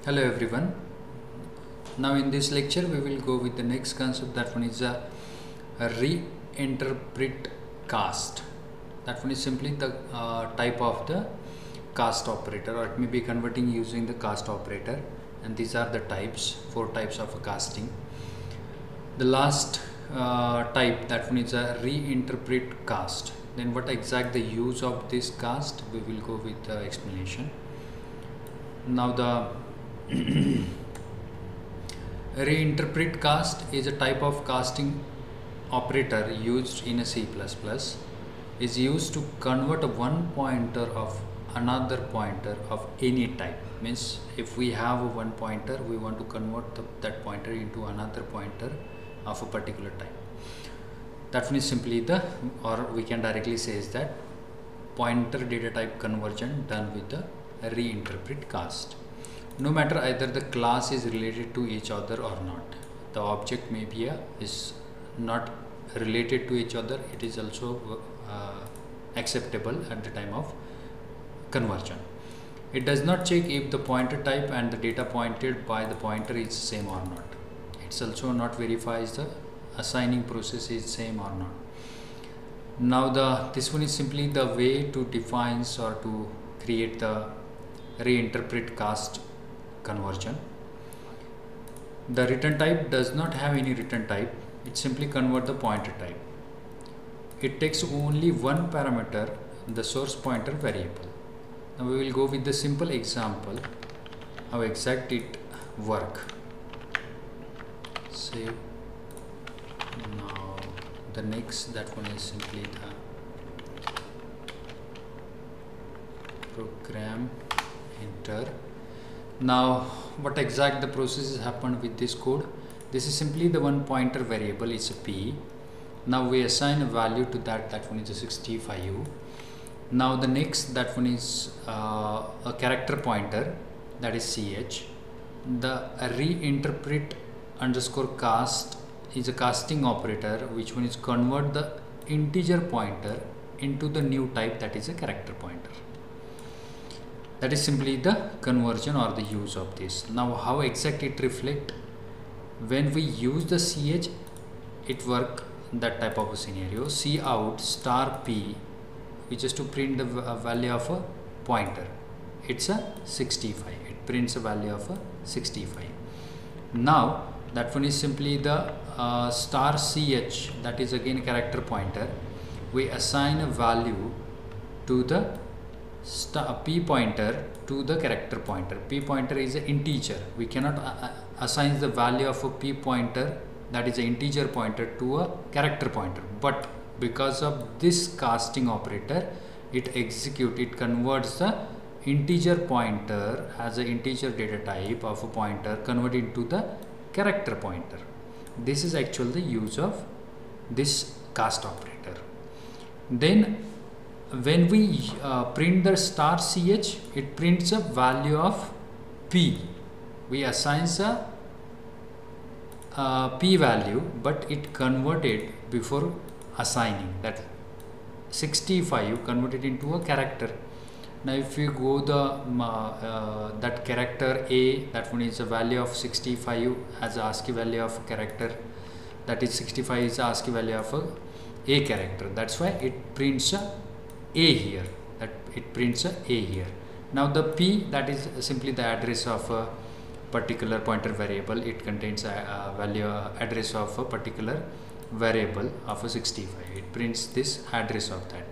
Hello everyone. Now in this lecture we will go with the next concept, that one is a reinterpret cast. That one is simply the type of the cast operator, or it may be converting using the cast operator, and these are the types, four types of casting. The last type, that one is a reinterpret cast. Then what exact the use of this cast, we will go with the explanation. Now the reinterpret cast is a type of casting operator used in a C++, is used to convert one pointer of another pointer of any type. Means if we have one pointer, we want to convert that pointer into another pointer of a particular type. That one is simply the, or we can directly say is that, pointer data type conversion done with the reinterpret cast. No matter either the class is related to each other or not, the object may be is not related to each other, it is also acceptable at the time of conversion. It does not check if the pointer type and the data pointed by the pointer is same or not. It's also not verifies the assigning process is same or not. Now this one is simply the way to define or to create the reinterpret cast conversion. The return type does not have any return type, it simply convert the pointer type. It takes only one parameter, the source pointer variable. Now we will go with the simple example how exact it work. Save. Now the next, that one is simply the program, enter. Now what exact the process has happened with this code? This is simply the one pointer variable, is a p. Now we assign a value to that one is a 65. Now the next, that one is a character pointer, that is ch. The reinterpret underscore cast is a casting operator, which one is convert the integer pointer into the new type, that is a character pointer. That is simply the conversion or the use of this. Now how exact it reflect? When we use the ch, it work that type of a scenario. Cout star p, which is to print the value of a pointer. It's a 65. It prints a value of a 65. Now that one is simply the star ch, that is again a character pointer. We assign a value to the p pointer to the character pointer. P pointer is an integer. We cannot assign the value of a p pointer, that is an integer pointer, to a character pointer. But because of this casting operator, it converts the integer pointer as an integer data type of a pointer, convert into the character pointer. This is actually the use of this cast operator. Then when we print the star ch, it prints a value of p. We assign a p value, but it converted before assigning that 65 converted into a character. Now if you go the that character a, that one is a value of 65 as a ASCII value of a character, that is 65 is ASCII value of a character. That's why it prints a here, that it prints a here. Now the p, that is simply the address of a particular pointer variable. It contains a value address of a particular variable of a 65. It prints this address of that.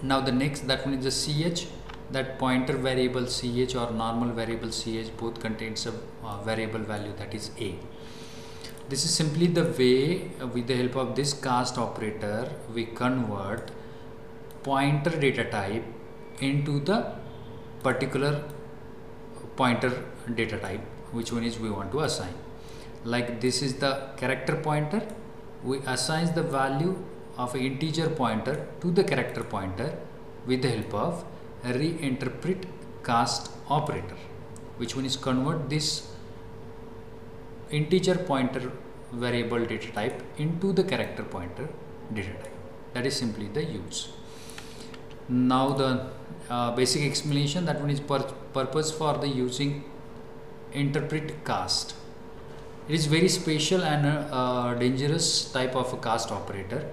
Now the next, that one is the ch, that pointer variable ch or normal variable ch, both contains a variable value, that is a. This is simply the way, with the help of this cast operator, we convert pointer data type into the particular pointer data type, which one is we want to assign. Like this is the character pointer, we assign the value of an integer pointer to the character pointer with the help of a reinterpret cast operator, which one is convert this integer pointer variable data type into the character pointer data type. That is simply the use. Now the basic explanation, that one is purpose for the using interpret cast. It is very special and dangerous type of a cast operator.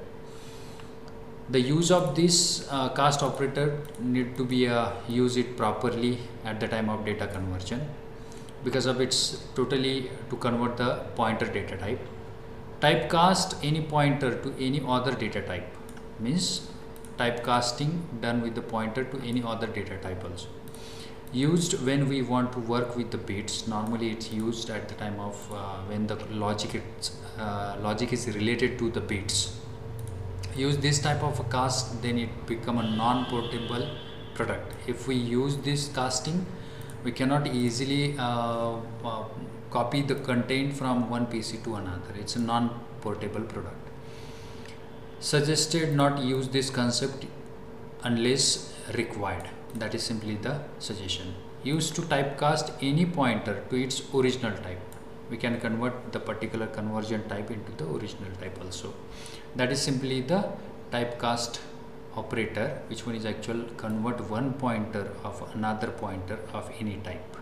The use of this cast operator need to be use it properly at the time of data conversion, because of its totally to convert the pointer data type. Typecast any pointer to any other data type, means typecasting done with the pointer to any other data type also. Used when we want to work with the bits. Normally it's used at the time of when the logic is related to the bits. Use this type of a cast, then it become a non-portable product. If we use this casting, we cannot easily copy the content from one PC to another. It's a non-portable product. Suggested not use this concept unless required. That is simply the suggestion. Used to typecast any pointer to its original type. We can convert the particular conversion type into the original type also. That is simply the typecast operator, which one is actual convert one pointer of another pointer of any type.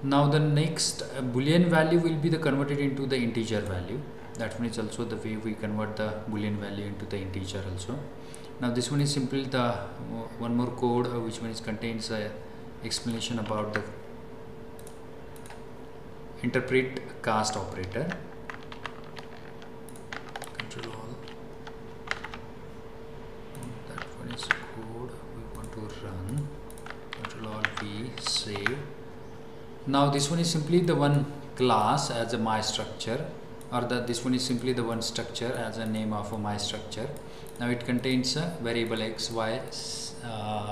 Now the next boolean value will be the converted into the integer value. That one is also the way we convert the boolean value into the integer also. Now this one is simply the one more code which one is contains a explanation about the interpret cast operator. Control all. That one is code we want to run. Control all V, save. Now this one is simply the one class as a my structure, or this one is simply the one structure as a name of a my structure. Now it contains a variable x, y,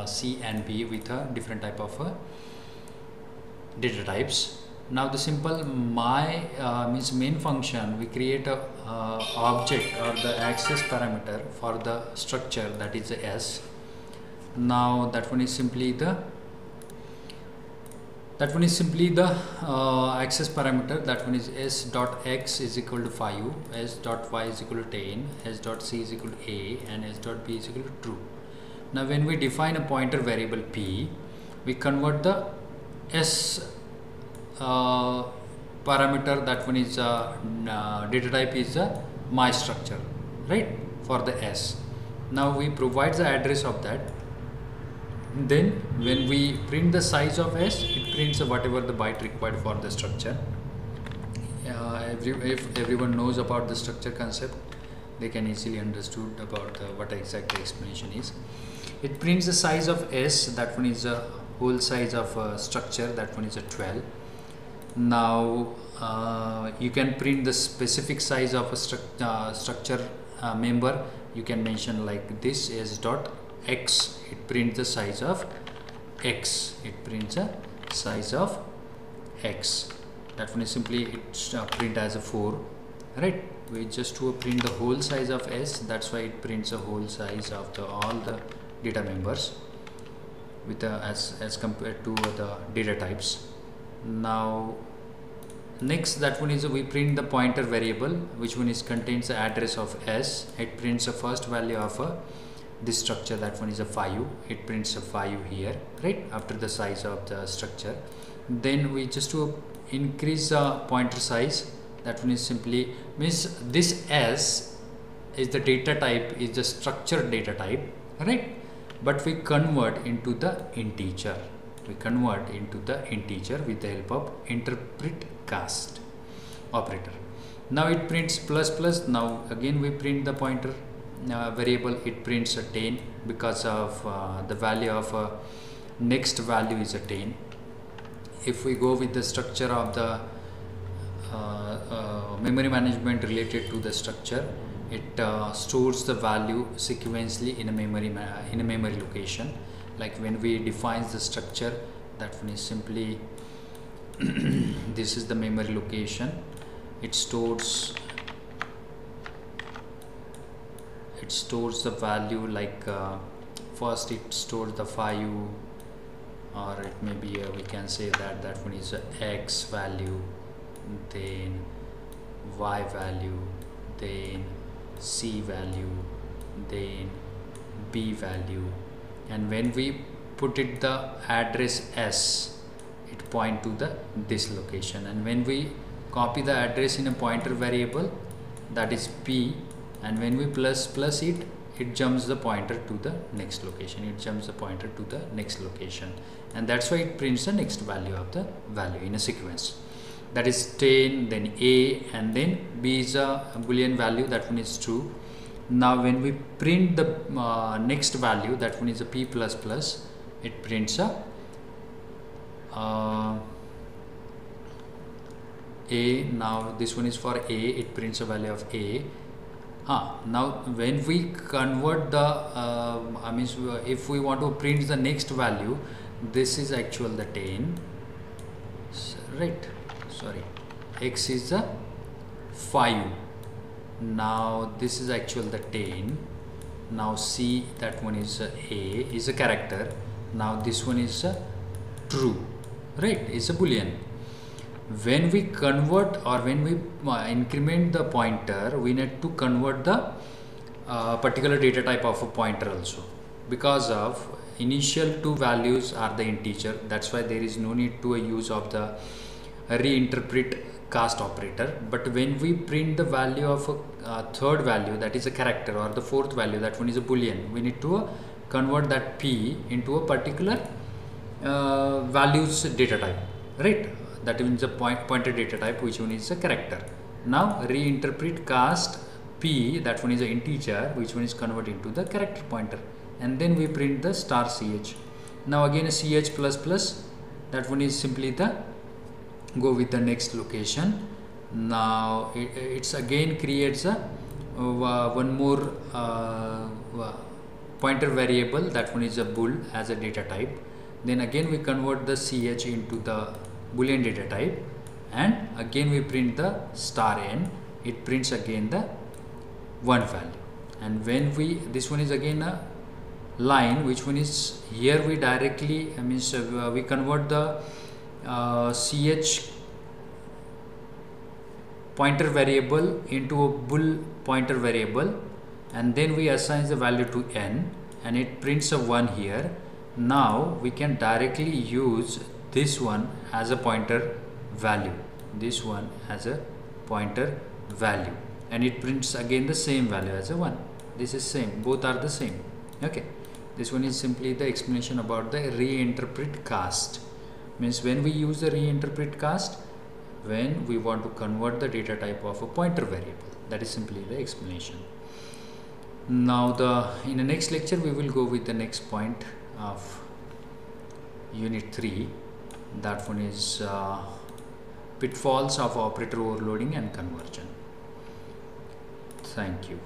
c and b with a different type of data types. Now the simple my means main function, we create a object or the access parameter for the structure, that is the s. Now that one is simply the access parameter. That one is s dot x is equal to 5, s dot y is equal to 10, s dot c is equal to a, and s dot b is equal to true. Now when we define a pointer variable p, we convert the s parameter. That one is data type is my structure, right, for the s. Now we provide the address of that. Then when we print the size of s, it prints whatever the byte required for the structure. If everyone knows about the structure concept, they can easily understood about what exact the explanation is. It prints the size of s. That one is a whole size of structure. That one is a 12. Now you can print the specific size of a structure member. You can mention like this, s dot x. It prints the size of x. It prints a size of x. That one is simply it's print as a 4, right? We just to print the whole size of s. That's why it prints a whole size of all the data members with as compared to the data types. Now next, that one is we print the pointer variable, which one is contains the address of s. It prints the first value of this structure. That one is a 5. It prints a 5 here, right, after the size of the structure. Then we just to increase the pointer size. That one is simply means this s is the data type, is the structure data type, right, but we convert into the integer. We convert into the integer with the help of interpret cast operator. Now it prints plus plus. Now again we print the pointer variable. It prints a 10 because of the value of next value is a 10. If we go with the structure of the memory management related to the structure, it stores the value sequentially in a memory location. Like when we define the structure, that one is simply this is the memory location. It stores the value like first it stores the 5, or it may be we can say that one is a x value, then y value, then c value, then b value, and when we put it the address s, it point to the this location, and when we copy the address in a pointer variable, that is p, and when we plus it, it jumps the pointer to the next location. It jumps the pointer to the next location, and that's why it prints the next value of the value in a sequence. That is 10, then a, and then b is a boolean value, that one is true. Now when we print the next value, that one is a p++, it prints a now this one is for a, it prints a value of a. Now when we convert the if we want to print the next value, this is actual the 10, right? Sorry, x is the 5. Now this is actual the 10. Now c, that one is a is a character. Now this one is true, right? It's a boolean. When we convert or when we increment the pointer, we need to convert the particular data type of a pointer also, because of initial two values are the integer. That's why there is no need to a use of the reinterpret cast operator. But when we print the value of a third value, that is a character, or the fourth value, that one is a boolean, we need to convert that p into a particular values data type, right? That means a pointer data type, which one is a character. Now reinterpret cast p, that one is an integer, which one is converted into the character pointer, and then we print the star ch. Now again a ch++, that one is simply the go with the next location. Now it's again creates a one more pointer variable, that one is a bool as a data type. Then again we convert the ch into the boolean data type, and again we print the star n, it prints again the one value. And when we, this one is again a line, which one is here we directly we convert the ch pointer variable into a bool pointer variable, and then we assign the value to n, and it prints a 1 here. Now we can directly use this one as a pointer value, this one as a pointer value, and it prints again the same value as a 1. This is same, both are the same. Okay, this one is simply the explanation about the reinterpret cast. Means when we use the reinterpret cast, when we want to convert the data type of a pointer variable. That is simply the explanation. Now in the next lecture we will go with the next point of unit 3. That one is pitfalls of operator overloading and conversion. Thank you.